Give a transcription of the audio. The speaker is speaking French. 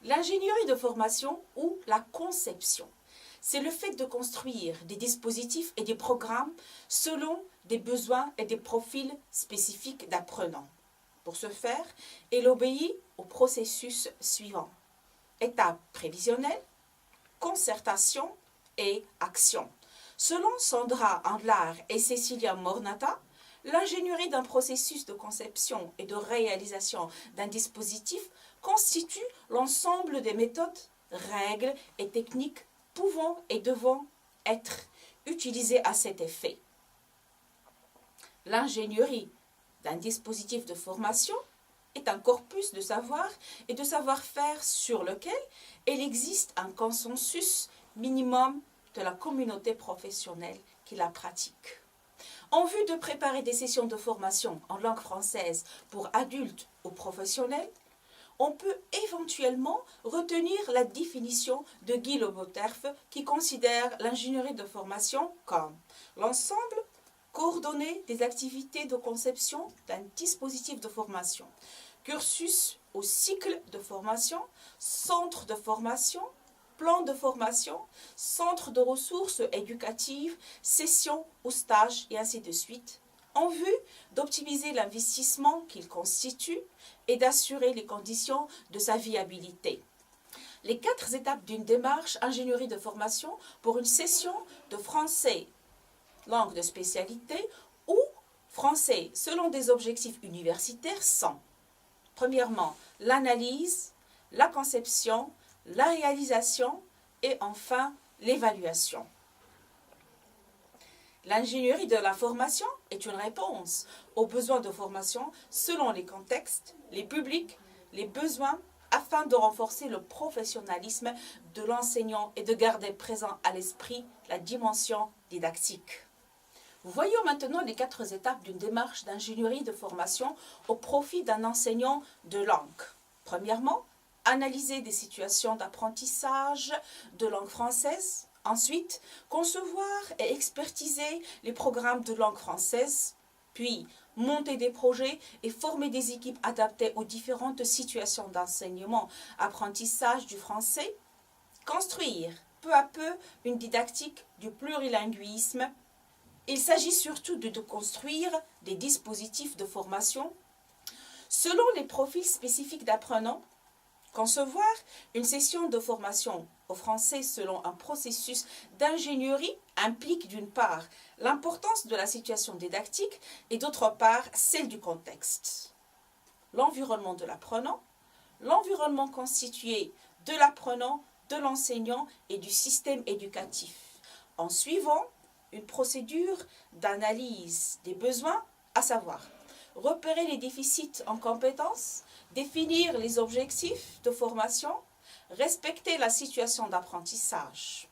L'ingénierie de formation ou la conception, c'est le fait de construire des dispositifs et des programmes selon des besoins et des profils spécifiques d'apprenants. Pour ce faire, elle obéit au processus suivant. Étape prévisionnelle, concertation et action. Selon Sandra Andlar et Cecilia Mornata, l'ingénierie d'un processus de conception et de réalisation d'un dispositif constitue l'ensemble des méthodes, règles et techniques pouvant et devant être utilisées à cet effet. L'ingénierie d'un dispositif de formation est un corpus de savoir et de savoir-faire sur lequel il existe un consensus minimum de la communauté professionnelle qui la pratique. En vue de préparer des sessions de formation en langue française pour adultes ou professionnels, on peut éventuellement retenir la définition de Guy Le Bouterfe qui considère l'ingénierie de formation comme l'ensemble coordonné des activités de conception d'un dispositif de formation, cursus ou cycle de formation, centre de formation, plan de formation, centre de ressources éducatives, sessions ou stages et ainsi de suite, en vue d'optimiser l'investissement qu'il constitue et d'assurer les conditions de sa viabilité. Les 4 étapes d'une démarche ingénierie de formation pour une session de français langue de spécialité ou français selon des objectifs universitaires sont, premièrement, l'analyse, la conception, la réalisation et enfin l'évaluation. L'ingénierie de la formation est une réponse aux besoins de formation selon les contextes, les publics, les besoins, afin de renforcer le professionnalisme de l'enseignant et de garder présent à l'esprit la dimension didactique. Voyons maintenant les 4 étapes d'une démarche d'ingénierie de formation au profit d'un enseignant de langue. Premièrement, analyser des situations d'apprentissage de langue française. Ensuite, concevoir et expertiser les programmes de langue française. Puis, monter des projets et former des équipes adaptées aux différentes situations d'enseignement, apprentissage du français. Construire peu à peu une didactique du plurilinguisme. Il s'agit surtout de construire des dispositifs de formation selon les profils spécifiques d'apprenants, concevoir une session de formation au français selon un processus d'ingénierie implique d'une part l'importance de la situation didactique et d'autre part celle du contexte. L'environnement de l'apprenant, l'environnement constitué de l'apprenant, de l'enseignant et du système éducatif, en suivant une procédure d'analyse des besoins, à savoir repérer les déficits en compétences, définir les objectifs de formation, respecter la situation d'apprentissage.